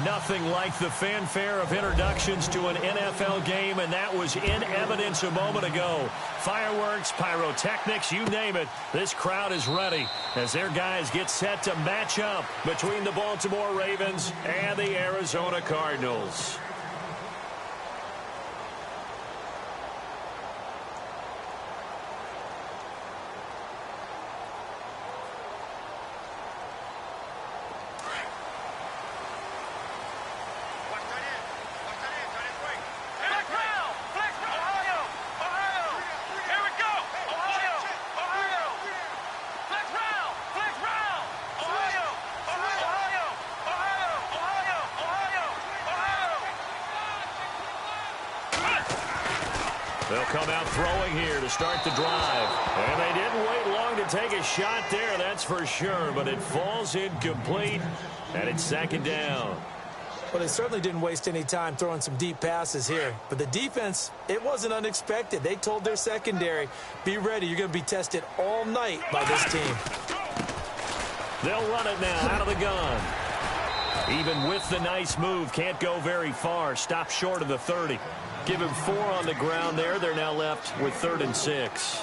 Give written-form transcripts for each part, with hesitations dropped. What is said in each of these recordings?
Nothing like the fanfare of introductions to an NFL game, and that was in evidence a moment ago. Fireworks, pyrotechnics, you name it. This crowd is ready as their guys get set to match up between the Baltimore Ravens and the Arizona Cardinals. They'll come out throwing here to start the drive. And they didn't wait long to take a shot there, that's for sure. But it falls incomplete, and it's second down. Well, they certainly didn't waste any time throwing some deep passes here. But the defense, it wasn't unexpected. They told their secondary, be ready. You're going to be tested all night by this team. They'll run it now out of the gun. Even with the nice move, can't go very far. Stop short of the 30. Give him 4 on the ground there. They're now left with 3rd and 6.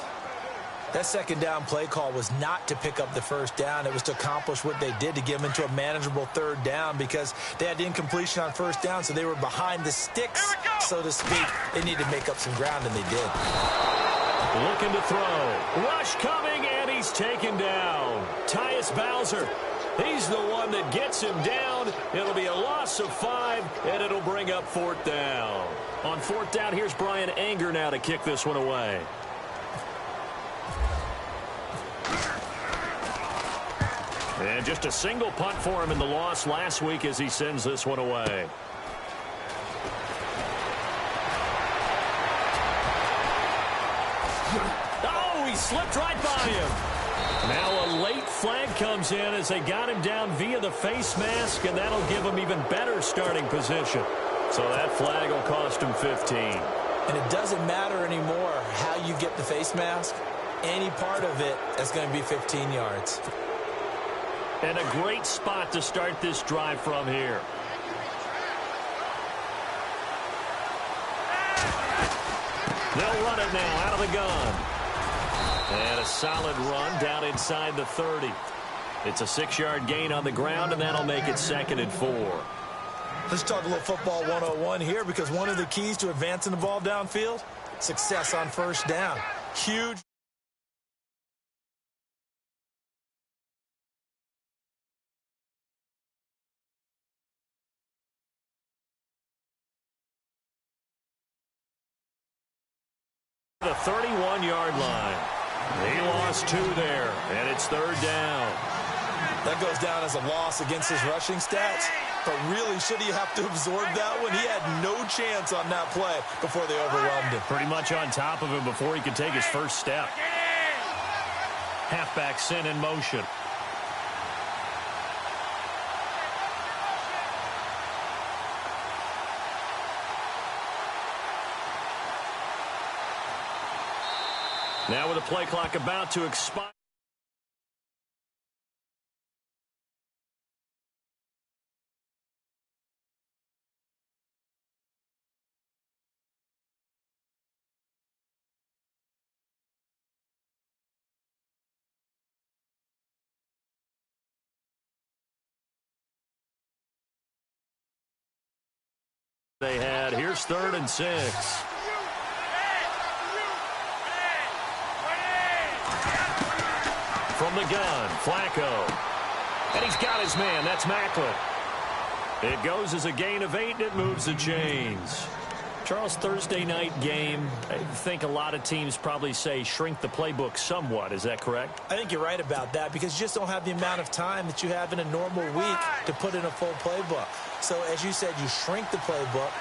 That second down play call was not to pick up the first down. It was to accomplish what they did, to get them into a manageable 3rd down, because they had incompletion on first down, so they were behind the sticks, so to speak. They needed to make up some ground, and they did. Looking to throw. Rush coming, and he's taken down. Tyus Bowser. He's the one that gets him down. It'll be a loss of 5, and it'll bring up 4th down. On 4th down, here's Brian Anger now to kick this one away. And just a single punt for him in the loss last week as he sends this one away. Oh, he slipped right by him. Now a late flag comes in as they got him down via the face mask, and that'll give him even better starting position. So that flag will cost him 15. And it doesn't matter anymore how you get the face mask. Any part of it is going to be 15 yards. And a great spot to start this drive from here. They'll run it now out of the gun. And a solid run down inside the 30. It's a 6-yard gain on the ground, and that'll make it 2nd and 4. Let's talk a little football 101 here, because one of the keys to advancing the ball downfield, success on first down. Huge. The 31-yard line. He lost 2 there, and it's 3rd down. That goes down as a loss against his rushing stats. But really, should he have to absorb that one? He had no chance on that play before they overwhelmed him. Pretty much on top of him before he could take his first step. Halfback sent in motion. Now with the play clock about to expire. They had. Here's 3rd and 6. From the gun, Flacco. And he's got his man. That's Macklin. It goes as a gain of 8, and it moves the chains. Charles, Thursday night game, I think a lot of teams probably say shrink the playbook somewhat. Is that correct? I think you're right about that, because you just don't have the amount of time that you have in a normal week to put in a full playbook. So, as you said, you shrink the playbook,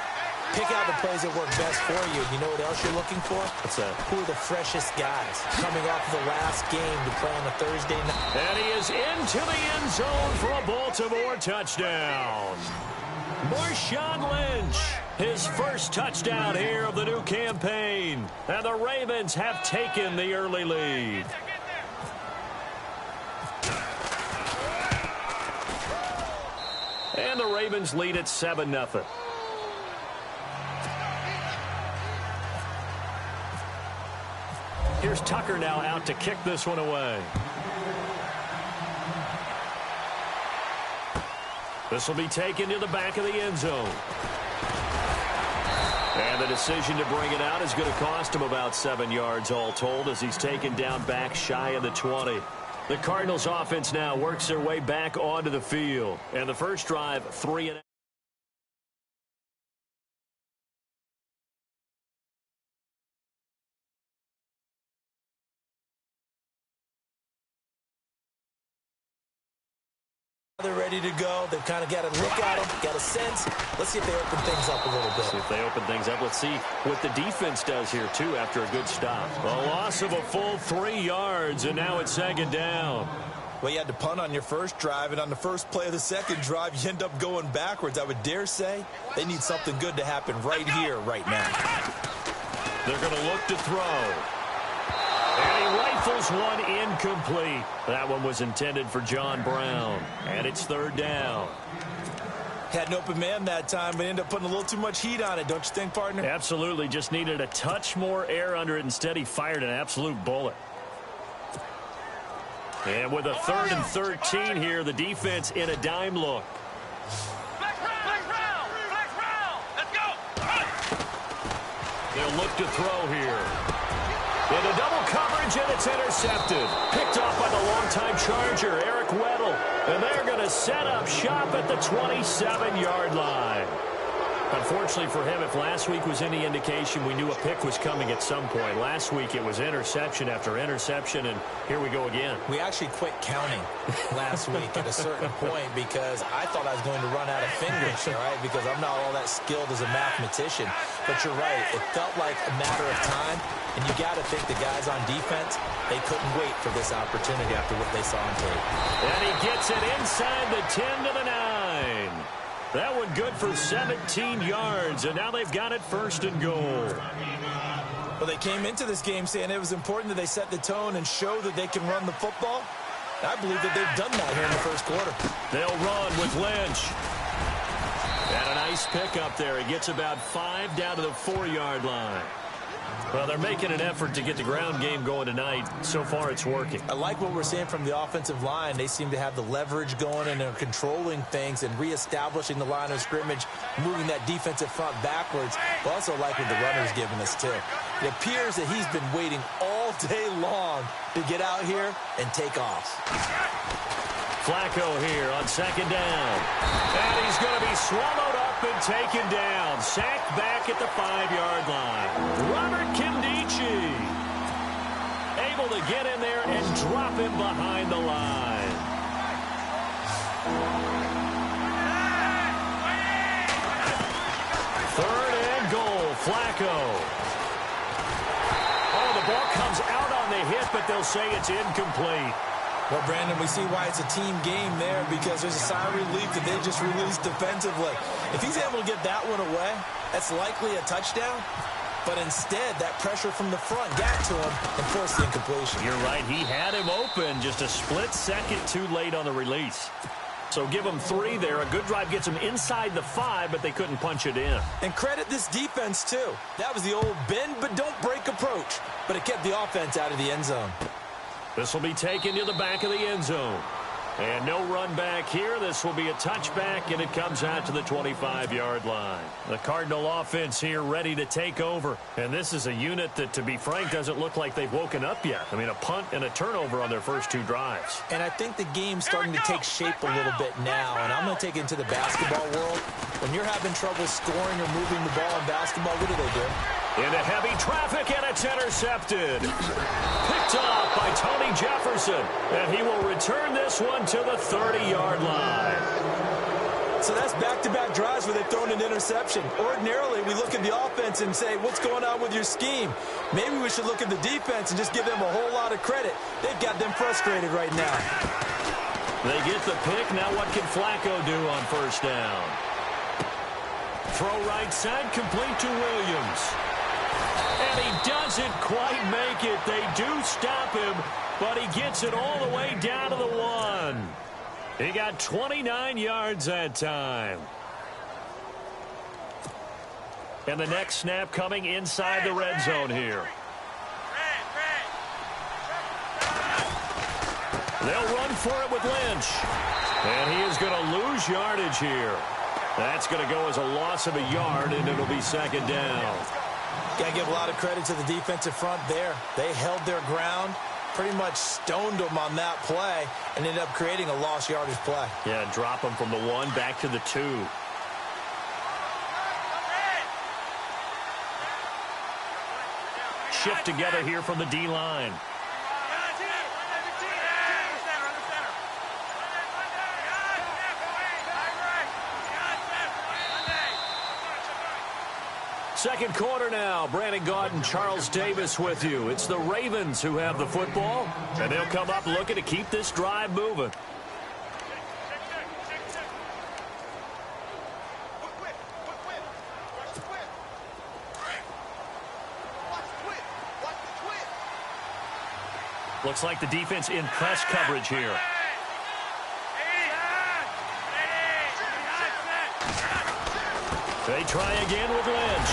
pick out the plays that work best for you. You know what else you're looking for? What's that? Who are the freshest guys coming off of the last game to play on a Thursday night? And he is into the end zone for a Baltimore touchdown. Marshawn Lynch, his first touchdown here of the new campaign. And the Ravens have taken the early lead. And the Ravens lead at 7-0. Here's Tucker now out to kick this one away. This will be taken to the back of the end zone. And the decision to bring it out is going to cost him about 7 yards all told as he's taken down back shy of the 20. The Cardinals offense now works their way back onto the field. And the first drive, 3 and they're ready to go. They've kind of got a look at them, got a sense. Let's see if they open things up a little bit. See if they open things up. Let's see what the defense does here, too, after a good stop. A loss of a full 3 yards, and now it's 2nd down. Well, you had to punt on your first drive, and on the first play of the second drive, you end up going backwards. I would dare say they need something good to happen right here, right now. They're going to look to throw. And he rifles one incomplete. That one was intended for John Brown. And it's 3rd down. Had an open man that time, but ended up putting a little too much heat on it, don't you think, partner? Absolutely. Just needed a touch more air under it. Instead, he fired an absolute bullet. And with a 3rd and 13 here, the defense in a dime look. Let's go. They'll look to throw here. Into double coverage, and it's intercepted. Picked off by the longtime Charger, Eric Weddle. And they're going to set up shop at the 27-yard line. Unfortunately for him, if last week was any indication, we knew a pick was coming at some point. Last week it was interception after interception, and here we go again. We actually quit counting last week at a certain point because I thought I was going to run out of fingers, all right, because I'm not all that skilled as a mathematician. But you're right. It felt like a matter of time, and you got to think the guys on defense, they couldn't wait for this opportunity after what they saw on tape. And he gets it inside the 10 to the 9. That one good for 17 yards, and now they've got it 1st and goal. Well, they came into this game saying it was important that they set the tone and show that they can run the football. I believe that they've done that here in the first quarter. They'll run with Lynch. And a nice pickup there. He gets about 5 down to the 4-yard line. Well, they're making an effort to get the ground game going tonight. So far, it's working. I like what we're seeing from the offensive line. They seem to have the leverage going, and they're controlling things and reestablishing the line of scrimmage, moving that defensive front backwards. But also like what the runner's giving us, too. It appears that he's been waiting all day long to get out here and take off. Flacco here on 2nd down. And he's going to be swallowed up and taken down. Sacked back at the 5-yard line. Robert Kimdichie able to get in there and drop him behind the line. Third and goal, Flacco. Oh, the ball comes out on the hit, but they'll say it's incomplete. Well, Brandon, we see why it's a team game there because there's a sigh of relief that they just released defensively. If he's able to get that one away, that's likely a touchdown. But instead, that pressure from the front got to him and forced the incompletion. You're right. He had him open, just a split second too late on the release. So give them 3 there. A good drive gets them inside the 5, but they couldn't punch it in. And credit this defense, too. That was the old bend but don't break approach. But it kept the offense out of the end zone. This will be taken to the back of the end zone. And no run back here. This will be a touchback, and it comes out to the 25-yard line. The Cardinal offense here ready to take over. And this is a unit that, to be frank, doesn't look like they've woken up yet. I mean, a punt and a turnover on their first 2 drives. And I think the game's starting to take shape a little bit now. And I'm going to take it into the basketball world. When you're having trouble scoring or moving the ball in basketball, what do? Into heavy traffic, and it's intercepted. Picked off by Tony Jefferson. And he will return this one to the 30-yard line. So that's back-to-back drives where they've thrown an interception. Ordinarily, we look at the offense and say, what's going on with your scheme? Maybe we should look at the defense and just give them a whole lot of credit. They've got them frustrated right now. They get the pick. Now what can Flacco do on first down? Throw right side, complete to Williams. And he doesn't quite make it. They do stop him, but he gets it all the way down to the 1. He got 29 yards that time. And the next snap coming inside the red zone here. They'll run for it with Lynch. And he is going to lose yardage here. That's going to go as a loss of a yard, and it'll be second down. Got to give a lot of credit to the defensive front there. They held their ground, pretty much stoned them on that play, and ended up creating a lost yardage play. Yeah, drop them from the 1 back to the 2. Shift together here from the D-line. Second quarter now. Brandon Gaudin and Charles Davis with you. It's the Ravens who have the football, and they'll come up looking to keep this drive moving. Looks like the defense in press coverage here. They try again with Lynch.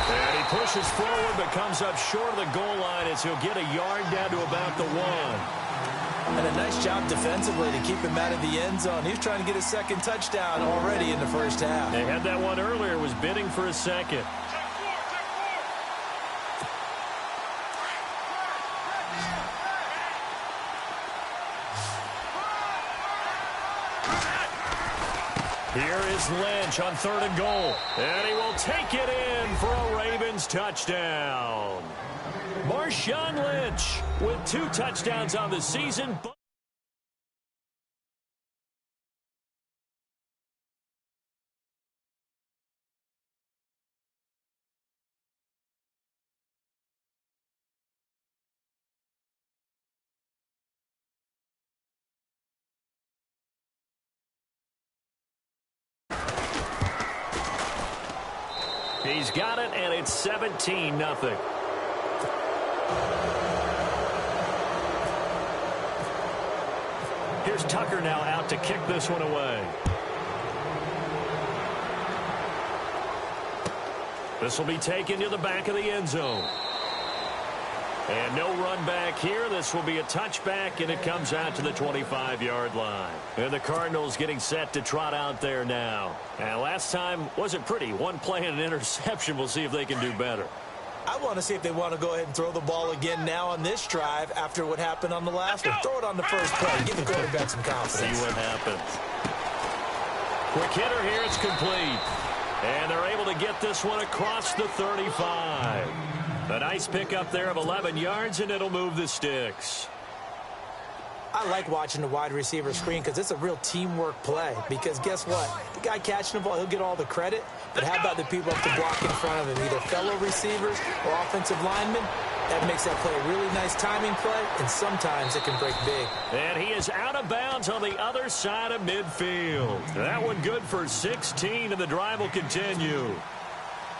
And he pushes forward but comes up short of the goal line as he'll get a yard down to about the 1. And a nice job defensively to keep him out of the end zone. He's trying to get a second touchdown already in the first half. They had that one earlier, was bidding for a second. Here is Lynch on 3rd and goal. And he will take it in for a Ravens touchdown. Marshawn Lynch with 2 touchdowns on the season. He's got it, and it's 17-0. Here's Tucker now out to kick this one away. This will be taken to the back of the end zone. And no run back here. This will be a touchback, and it comes out to the 25-yard line. And the Cardinals getting set to trot out there now. And last time wasn't pretty. One play and an interception. We'll see if they can do better. I want to see if they want to go ahead and throw the ball again now on this drive after what happened on the last one. Throw it on the first play. Give the quarterback some confidence. See what happens. Quick hitter here. It's complete. And they're able to get this one across the 35. A nice pickup there of 11 yards, and it'll move the sticks. I like watching the wide receiver screen because it's a real teamwork play. Because guess what? The guy catching the ball, he'll get all the credit. But how about the people up the block in front of him, either fellow receivers or offensive linemen? That makes that play a really nice timing play, and sometimes it can break big. And he is out of bounds on the other side of midfield. That one good for 16, and the drive will continue.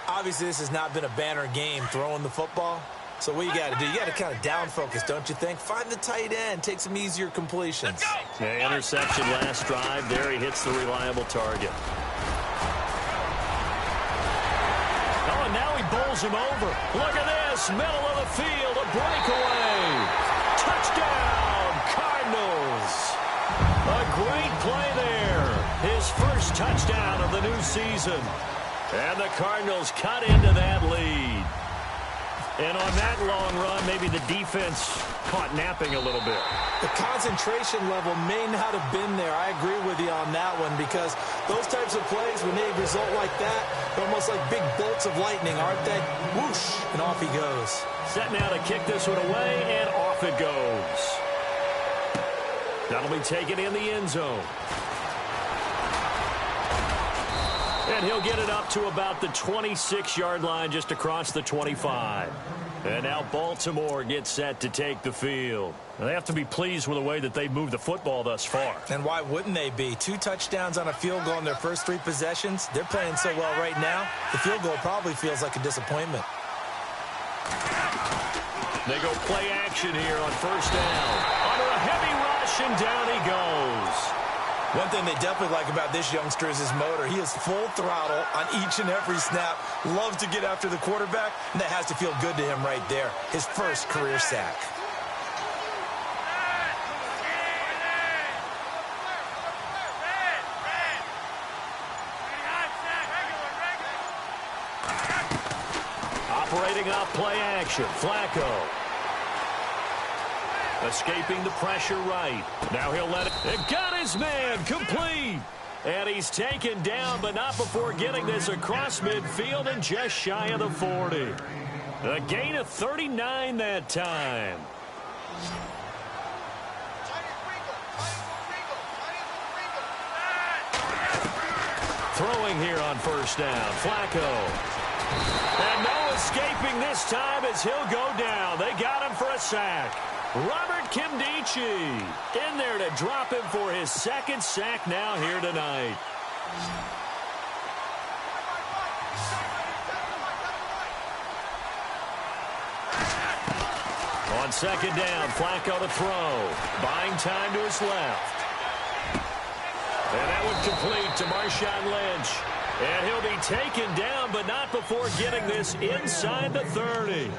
Obviously, this has not been a banner game throwing the football. So what you got to do, you got to kind of down focus, don't you think? Find the tight end, take some easier completions. The interception last drive. There he hits the reliable target. Oh, and now he bowls him over. Look at this, middle of the field, a breakaway. Touchdown, Cardinals. A great play there. His first touchdown of the new season. And the Cardinals cut into that lead. And on that long run, maybe the defense caught napping a little bit. The concentration level may not have been there. I agree with you on that one because those types of plays, when they result like that, they're almost like big bolts of lightning, aren't they? Whoosh, and off he goes. Set now to kick this one away, and off it goes. That'll be taken in the end zone. And he'll get it up to about the 26-yard line just across the 25. And now Baltimore gets set to take the field. They have to be pleased with the way that they've moved the football thus far. And why wouldn't they be? 2 touchdowns on a field goal in their first 3 possessions. They're playing so well right now, the field goal probably feels like a disappointment. They go play action here on first down. Under a heavy rush, and down he goes. One thing they definitely like about this youngster is his motor. He is full throttle on each and every snap. Loves to get after the quarterback, and that has to feel good to him right there. His first career sack. Operating off play action, Flacco. Escaping the pressure right. Now he'll let it got his man complete. And he's taken down, but not before getting this across midfield and just shy of the 40. A gain of 39 that time. Throwing here on first down, Flacco. And no escaping this time as he'll go down. They got him for a sack. Robert Kimdichie in there to drop him for his second sack now here tonight. On second down, Flacco to throw. Buying time to his left. And that would complete to Marshawn Lynch. And he'll be taken down, but not before getting this inside the 30.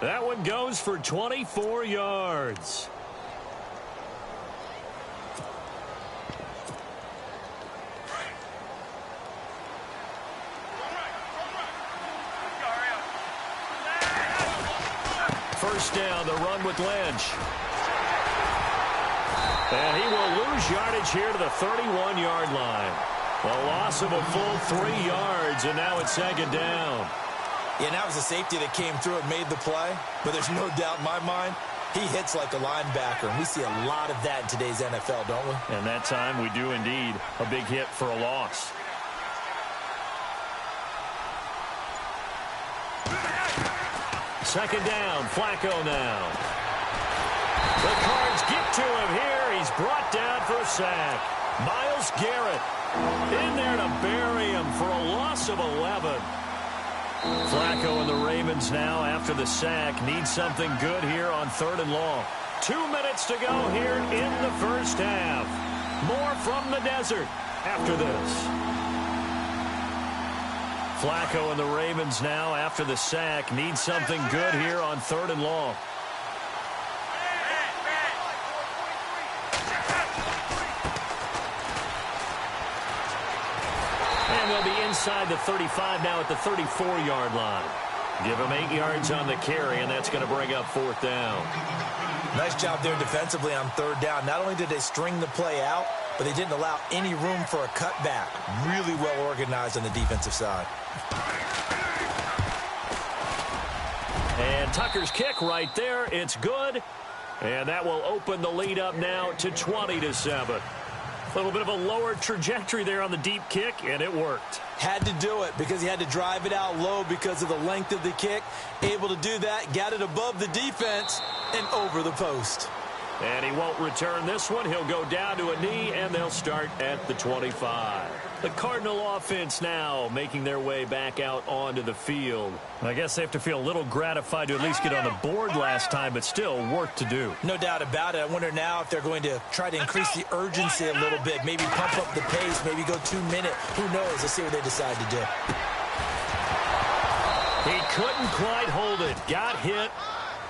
That one goes for 24 yards. First down, the run with Lynch. And he will lose yardage here to the 31-yard line. A loss of a full 3 yards, and now it's second down. Yeah, and that was a safety that came through and made the play. But there's no doubt in my mind, he hits like a linebacker. And we see a lot of that in today's NFL, don't we? And that time we do indeed. A big hit for a loss. Second down, Flacco now. The Cards get to him here. He's brought down for a sack. Myles Garrett in there to bury him for a loss of 11. Flacco and the Ravens now, after the sack, need something good here on 3rd and long. 2 minutes to go here in the first half. More from the desert after this. Flacco and the Ravens now, after the sack, need something good here on 3rd and long. And they'll be inside the 35 now at the 34-yard line. Give him 8 yards on the carry, and that's going to bring up 4th down. Nice job there defensively on 3rd down. Not only did they string the play out, but they didn't allow any room for a cutback. Really well organized on the defensive side. And Tucker's kick right there. It's good. And that will open the lead up now to 20-7. A little bit of a lower trajectory there on the deep kick, and it worked. Had to do it because he had to drive it out low because of the length of the kick. Able to do that, got it above the defense and over the post. And he won't return this one. He'll go down to a knee, and they'll start at the 25. The Cardinal offense now making their way back out onto the field. I guess they have to feel a little gratified to at least get on the board last time, but still work to do. No doubt about it. I wonder now if they're going to try to increase the urgency a little bit, maybe pump up the pace, maybe go 2 minute. Who knows? Let's see what they decide to do. He couldn't quite hold it. Got hit.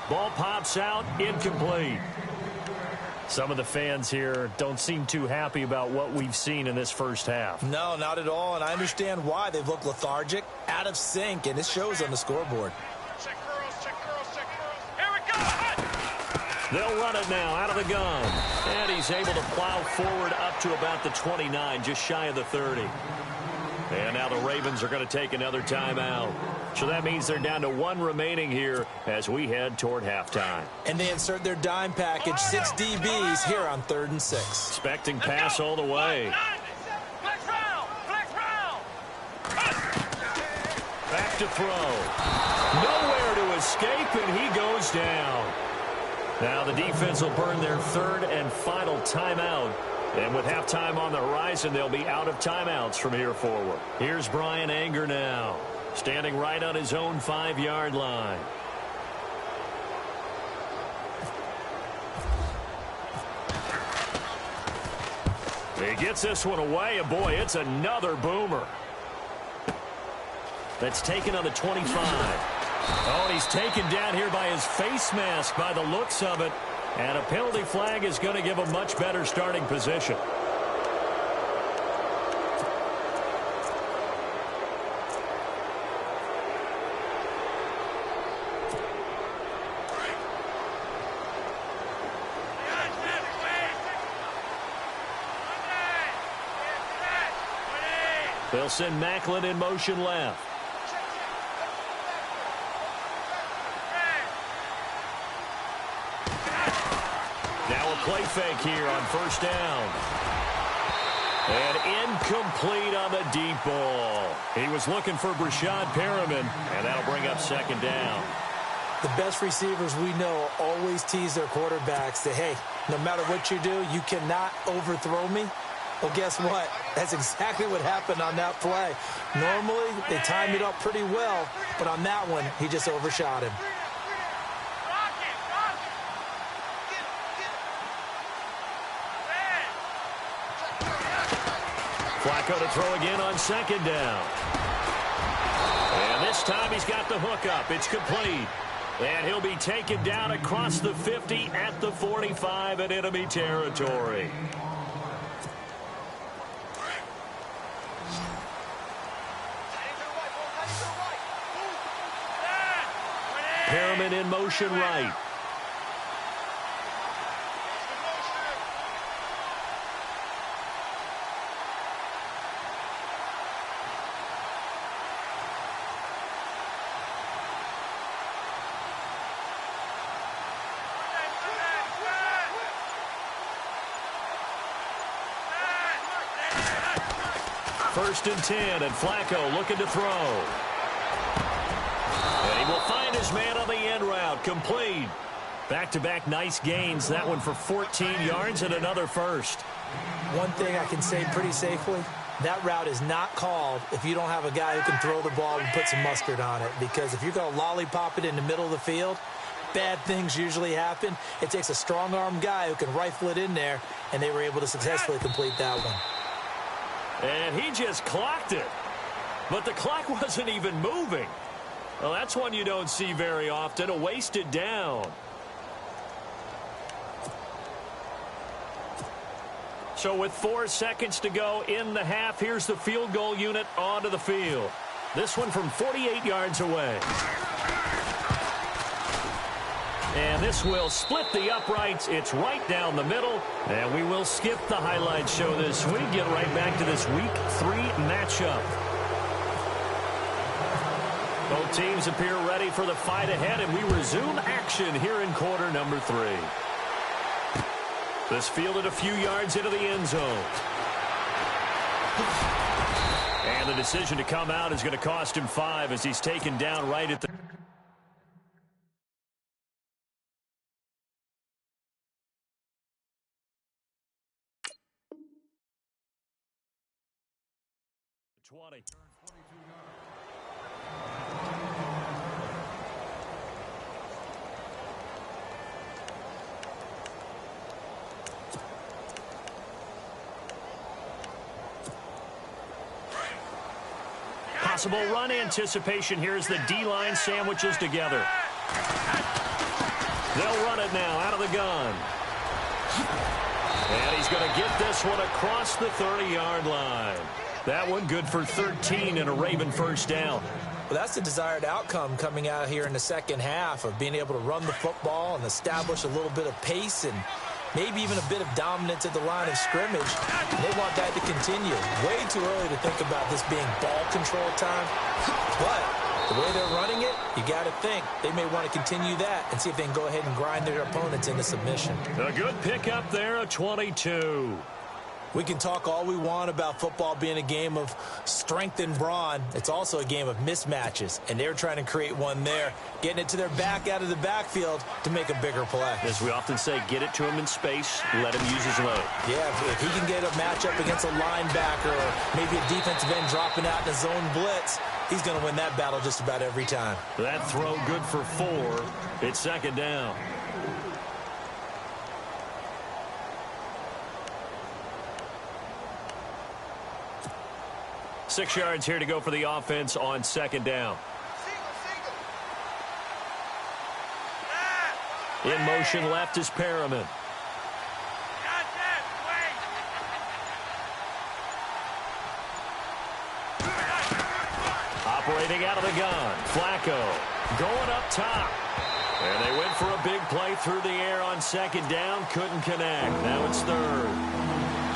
Ball pops out. Incomplete. Some of the fans here don't seem too happy about what we've seen in this first half. No, not at all, and I understand why. They've looked lethargic, out of sync, and it shows on the scoreboard. Check girls, check girls, check girls. Here we go. They'll run it now out of the gun. And he's able to plow forward up to about the 29, just shy of the 30. And now the Ravens are going to take another timeout. So that means they're down to 1 remaining here as we head toward halftime. And they insert their dime package, 6 DBs here on 3rd and 6. Expecting pass all the way. Flex round, flex round. Back to throw. Nowhere to escape, and he goes down. Now the defense will burn their 3rd and final timeout. And with halftime on the horizon, they'll be out of timeouts from here forward. Here's Brian Anger now, standing right on his own 5-yard line. He gets this one away, and boy, it's another boomer. That's taken on the 25. Oh, and he's taken down here by his face mask by the looks of it. And a penalty flag is going to give a much better starting position. They'll send Macklin in motion left. Now a play fake here on first down. And incomplete on the deep ball. He was looking for Brashad Perriman, and that'll bring up second down. The best receivers we know always tease their quarterbacks that, hey, no matter what you do, you cannot overthrow me. Well, guess what? That's exactly what happened on that play. Normally, they timed it up pretty well, but on that one, he just overshot him. Flacco to throw again on second down. And this time he's got the hook up. It's complete. And he'll be taken down across the 50 at the 45 in enemy territory. Perriman in motion right. First and 10, and Flacco looking to throw. And he will find his man on the end route, complete. Back-to-back nice gains, that one for 14 yards and another first. One thing I can say pretty safely, that route is not called if you don't have a guy who can throw the ball and put some mustard on it. Because if you're going to lollipop it in the middle of the field, bad things usually happen. It takes a strong-arm guy who can rifle it in there, and they were able to successfully complete that one. And he just clocked it. But the clock wasn't even moving. Well, that's one you don't see very often, a wasted down. So with 4 seconds to go in the half, here's the field goal unit onto the field. This one from 48 yards away. And this will split the uprights. It's right down the middle. And we will skip the highlight show this week. Get right back to this Week 3 matchup. Both teams appear ready for the fight ahead, and we resume action here in quarter number 3. This fielded a few yards into the end zone. And the decision to come out is going to cost him 5 as he's taken down right at the 20. Possible run anticipation here as the D-line sandwiches together. They'll run it now out of the gun. And he's going to get this one across the 30-yard line. That one good for 13 and a Raven first down. Well, that's the desired outcome coming out here in the second half of being able to run the football and establish a little bit of pace and maybe even a bit of dominance at the line of scrimmage. And they want that to continue. Way too early to think about this being ball control time. But the way they're running it, you got to think they may want to continue that and see if they can go ahead and grind their opponents into submission. A good pickup there, a 22. We can talk all we want about football being a game of strength and brawn. It's also a game of mismatches, and they're trying to create one there, getting it to their back out of the backfield to make a bigger play. As we often say, get it to him in space, let him use his load. Yeah, if he can get a matchup against a linebacker or maybe a defensive end dropping out in a zone blitz, he's going to win that battle just about every time. That throw good for 4. It's second down. 6 yards here to go for the offense on second down. In motion left is Perriman. Operating out of the gun, Flacco going up top. And they went for a big play through the air on second down, couldn't connect. Now it's third.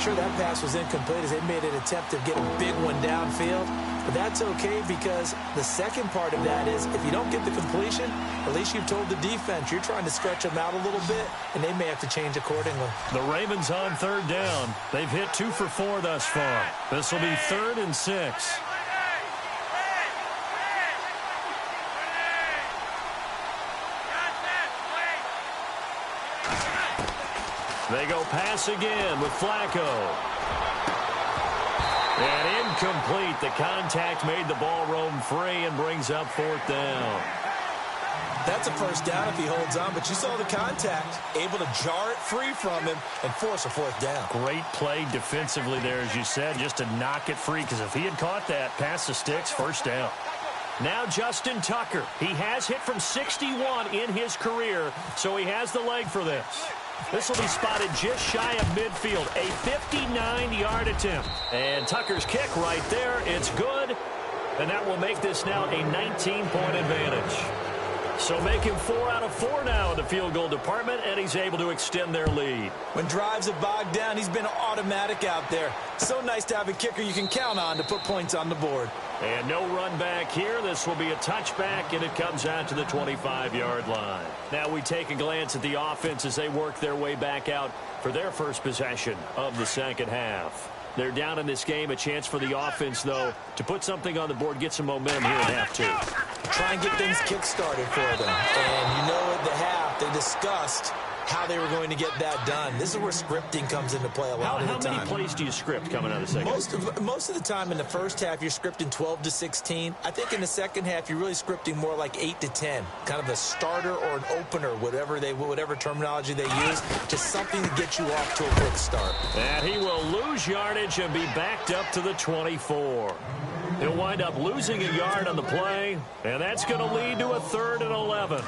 Sure, that pass was incomplete as they made an attempt to get a big one downfield. But that's okay because the second part of that is if you don't get the completion, at least you've told the defense you're trying to stretch them out a little bit, and they may have to change accordingly. The Ravens on third down. They've hit 2 for 4 thus far. This will be 3rd and 6. They go pass again with Flacco. And incomplete. The contact made the ball roam free and brings up 4th down. That's a first down if he holds on, but you saw the contact. Able to jar it free from him and force a 4th down. Great play defensively there, as you said, just to knock it free, because if he had caught that, past the sticks, first down. Now Justin Tucker. He has hit from 61 in his career, so he has the leg for this. This will be spotted just shy of midfield. A 59-yard attempt. And Tucker's kick right there. It's good. And that will make this now a 19-point advantage. So make him 4 out of 4 now in the field goal department, and he's able to extend their lead. When drives have bogged down, he's been automatic out there. So nice to have a kicker you can count on to put points on the board. And no run back here. This will be a touchback, and it comes out to the 25-yard line. Now we take a glance at the offense as they work their way back out for their first possession of the second half. They're down in this game. A chance for the offense, though, to put something on the board, get some momentum here at half 2. Try and get things kick-started for them. And you know at the half, they discussed how they were going to get that done. This is where scripting comes into play a lot of the time. How many plays do you script coming out of the second? Most of the time in the first half, you're scripting 12 to 16. I think in the second half, you're really scripting more like 8 to 10. Kind of a starter or an opener, whatever terminology they use, just something to get you off to a quick start. And he will lose yardage and be backed up to the 24. He'll wind up losing a yard on the play, and that's going to lead to a 3rd and 11.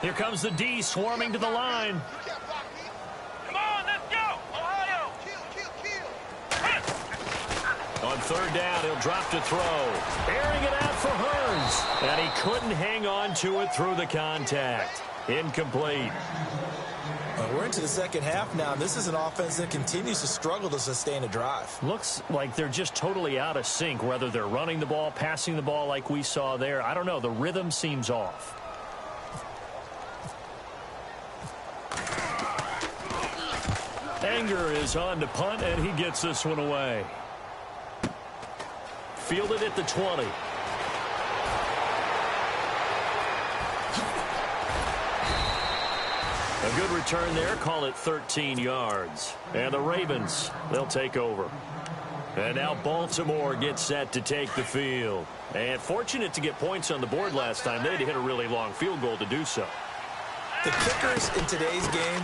Here comes the D swarming to the line. Come on, let's go, Ohio. On 3rd down, he'll drop to throw. Airing it out for Hearns. And he couldn't hang on to it through the contact. Incomplete. We're into the second half now, and this is an offense that continues to struggle to sustain a drive. Looks like they're just totally out of sync, whether they're running the ball, passing the ball like we saw there. I don't know. The rhythm seems off. Anger is on to punt, and he gets this one away. Fielded at the 20. A good return there. Call it 13 yards. And the Ravens, they'll take over. And now Baltimore gets set to take the field. And fortunate to get points on the board last time. They had to hit a really long field goal to do so. The kickers in today's game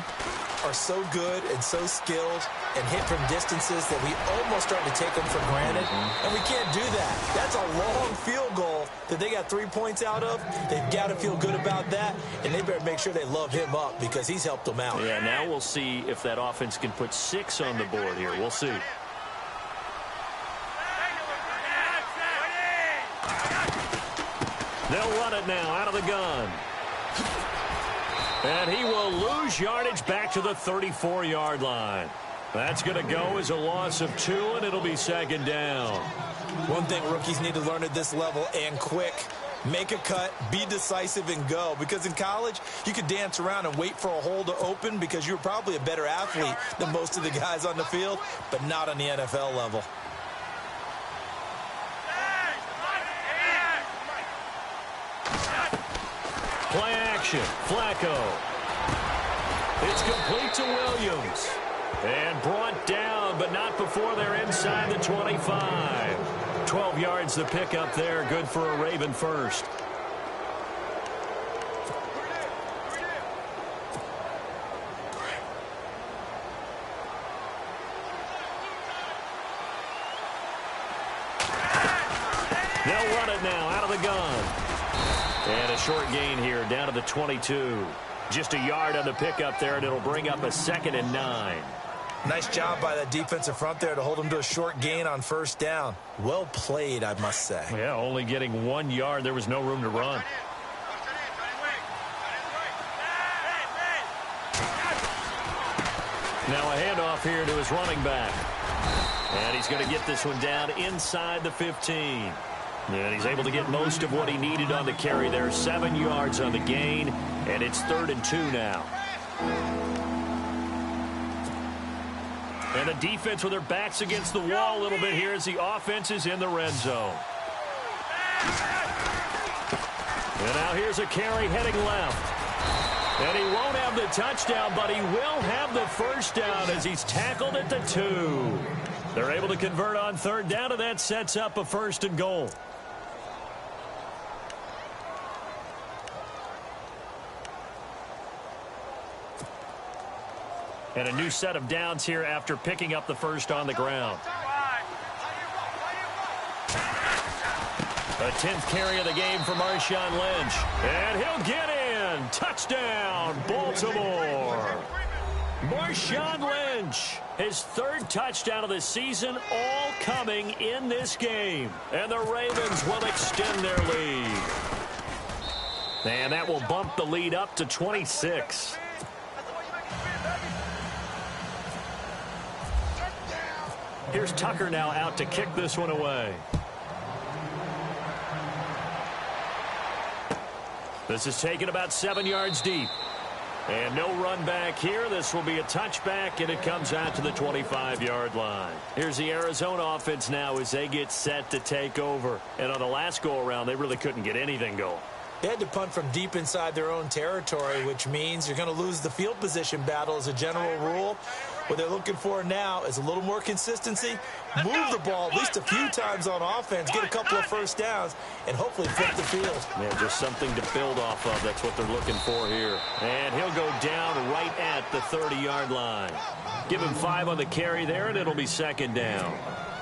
are so good and so skilled and hit from distances that we almost start to take them for granted. And we can't do that. That's a long field goal that they got 3 points out of. They've got to feel good about that, and they better make sure they love him up because he's helped them out. Yeah, now we'll see if that offense can put 6 on the board here. We'll see. They'll run it now out of the gun. And he will lose yardage back to the 34-yard line. That's going to go as a loss of 2, and it'll be second down. One thing rookies need to learn at this level, and quick, make a cut, be decisive, and go. Because in college, you could dance around and wait for a hole to open because you're probably a better athlete than most of the guys on the field, but not on the NFL level. Play action. Flacco. It's complete to Williams. And brought down, but not before they're inside the 25. 12 yards the pickup there. Good for a Raven first. They'll run it now out of the gun. And a short gain here down to the 22. Just a yard on the pickup there, and it'll bring up a 2nd and 9. Nice job by that defensive front there to hold them to a short gain on first down. Well played, I must say. Yeah, only getting 1 yard. There was no room to run. Now a handoff here to his running back. And he's going to get this one down inside the 15. And he's able to get most of what he needed on the carry there. 7 yards on the gain, and it's 3rd and 2 now. And the defense with their backs against the wall a little bit here as the offense is in the red zone. And now here's a carry heading left. And he won't have the touchdown, but he will have the first down as he's tackled at the 2. They're able to convert on 3rd down, and that sets up a 1st and goal. And a new set of downs here after picking up the first on the ground. A 10th carry of the game for Marshawn Lynch. And he'll get in. Touchdown, Baltimore. Marshawn Lynch, his 3rd touchdown of the season, all coming in this game. And the Ravens will extend their lead. And that will bump the lead up to 26. Here's Tucker now out to kick this one away. This is taken about 7 yards deep. And no run back here. This will be a touchback, and it comes out to the 25-yard line. Here's the Arizona offense now as they get set to take over. And on the last go-around, they really couldn't get anything going. They had to punt from deep inside their own territory, which means you're going to lose the field position battle as a general rule. What they're looking for now is a little more consistency, move the ball at least a few times on offense, get a couple of first downs, and hopefully flip the field. Yeah, just something to build off of. That's what they're looking for here. And he'll go down right at the 30-yard line. Give him 5 on the carry there, and it'll be 2nd down.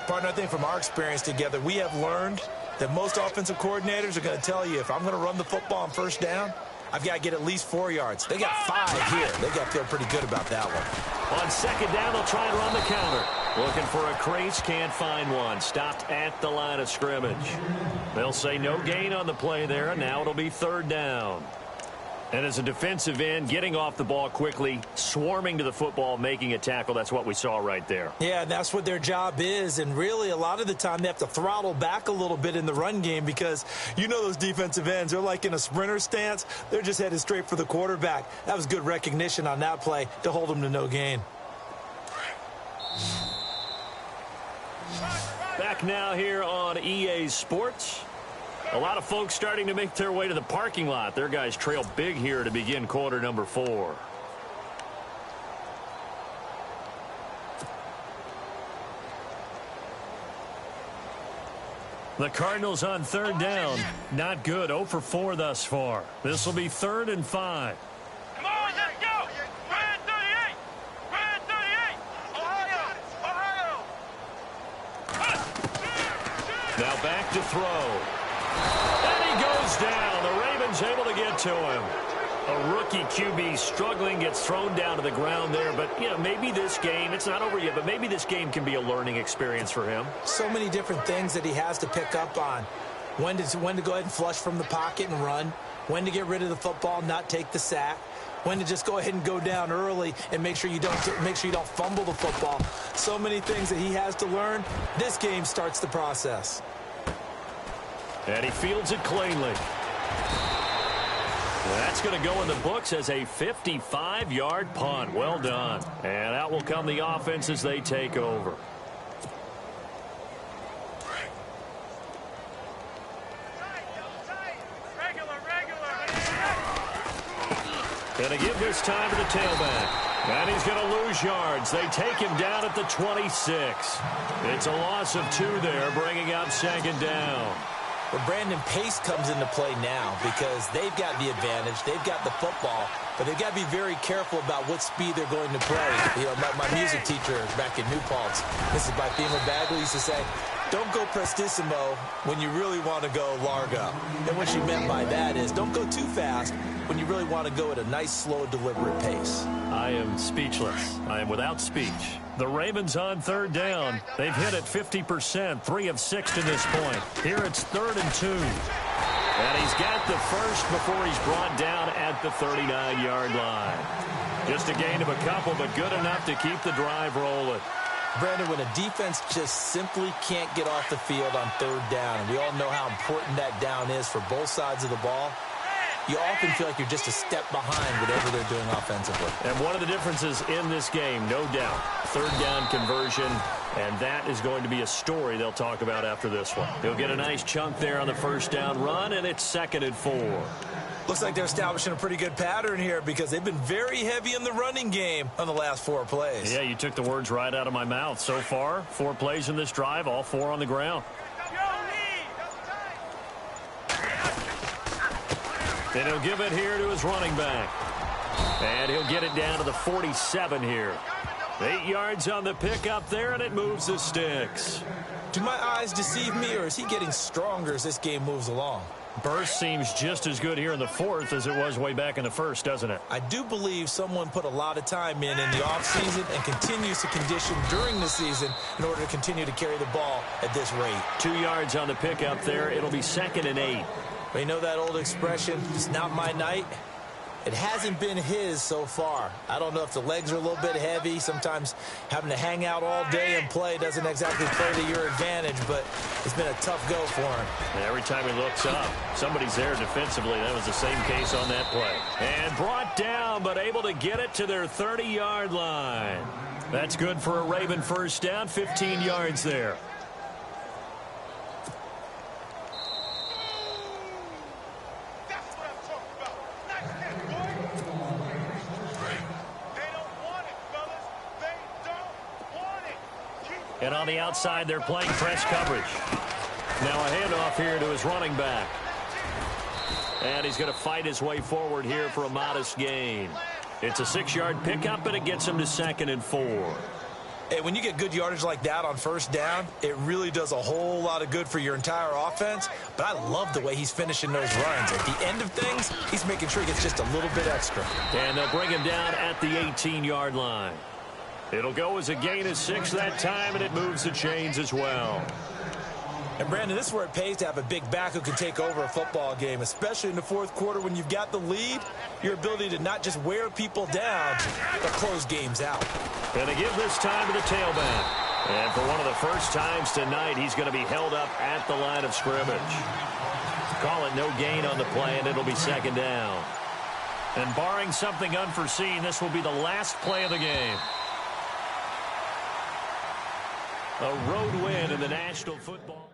Partner, I think from our experience together, we have learned that most offensive coordinators are going to tell you, if I'm going to run the football on first down, I've got to get at least 4 yards. They got 5 here. They got to feel pretty good about that one. On 2nd down, they'll try and run the counter. Looking for a crease, can't find one. Stopped at the line of scrimmage. They'll say no gain on the play there, and now it'll be 3rd down. And as a defensive end, getting off the ball quickly, swarming to the football, making a tackle, that's what we saw right there. Yeah, that's what their job is, and really a lot of the time they have to throttle back a little bit in the run game because you know those defensive ends, they're like in a sprinter stance. They're just headed straight for the quarterback. That was good recognition on that play to hold them to no gain. Back now here on EA Sports. A lot of folks starting to make their way to the parking lot. Their guys trail big here to begin quarter number 4. The Cardinals on 3rd down. Not good. 0 for 4 thus far. This will be 3rd and 5. Come on, let's go! Red 38! Red 38! Ohio! Now back to throw. And he goes down. The Ravens able to get to him. A rookie QB struggling, gets thrown down to the ground there. But, you know, maybe this game, it's not over yet, but maybe this game can be a learning experience for him. So many different things that he has to pick up on. When to go ahead and flush from the pocket and run. When to get rid of the football, not take the sack. When to just go ahead and go down early and make sure you don't fumble the football. So many things that he has to learn. This game starts the process. And he fields it cleanly. That's going to go in the books as a 55-yard punt. Well done. And out will come the offense as they take over. And to give this time to the tailback. And he's going to lose yards. They take him down at the 26. It's a loss of 2 there, bringing up 2nd down. But Brandon, pace comes into play now because they've got the advantage. They've got the football, but they've got to be very careful about what speed they're going to play. You know, my music teacher back in New Paltz, Mrs. Bythema Bagley, used to say, don't go prestissimo when you really want to go largo. And what she meant by that is don't go too fast when you really want to go at a nice, slow, deliberate pace. I am speechless. I am without speech. The Ravens on third down. They've hit it 50%, 3 of 6 to this point. Here it's 3rd and 2. And he's got the first before he's brought down at the 39-yard line. Just a gain of a couple, but good enough to keep the drive rolling. Brandon, when a defense just simply can't get off the field on third down, and we all know how important that down is for both sides of the ball, you often feel like you're just a step behind whatever they're doing offensively. And one of the differences in this game, no doubt, third down conversion, and that is going to be a story they'll talk about after this one. He'll get a nice chunk there on the first down run, and it's 2nd and 4. Looks like they're establishing a pretty good pattern here because they've been very heavy in the running game on the last 4 plays. Yeah, you took the words right out of my mouth. So far, 4 plays in this drive, all 4 on the ground. And he'll give it here to his running back. And he'll get it down to the 47 here. 8 yards on the pickup there, and it moves the sticks. Do my eyes deceive me, or is he getting stronger as this game moves along? Burst seems just as good here in the 4th as it was way back in the 1st, doesn't it? I do believe someone put a lot of time in the offseason and continues to condition during the season in order to continue to carry the ball at this rate. 2 yards on the pickup there. It'll be 2nd and 8. But you know that old expression, it's not my night? It hasn't been his so far. I don't know if the legs are a little bit heavy. Sometimes having to hang out all day and play doesn't exactly play to your advantage, but it's been a tough go for him. And every time he looks up, somebody's there defensively. That was the same case on that play. And brought down, but able to get it to their 30-yard line. That's good for a Raven first down, 15 yards there. And on the outside, they're playing press coverage. Now a handoff here to his running back. And he's going to fight his way forward here for a modest gain. It's a 6-yard pickup, and it gets him to 2nd and 4. Hey, when you get good yardage like that on first down, it really does a whole lot of good for your entire offense. But I love the way he's finishing those runs. At the end of things, he's making sure he gets just a little bit extra. And they'll bring him down at the 18-yard line. It'll go as a gain of 6 that time, and it moves the chains as well. And, Brandon, this is where it pays to have a big back who can take over a football game, especially in the 4th quarter when you've got the lead. Your ability to not just wear people down, but close games out. And they give this time to the tailback. And for one of the first times tonight, he's going to be held up at the line of scrimmage. Call it no gain on the play, and it'll be 2nd down. And barring something unforeseen, this will be the last play of the game. A road win in the National Football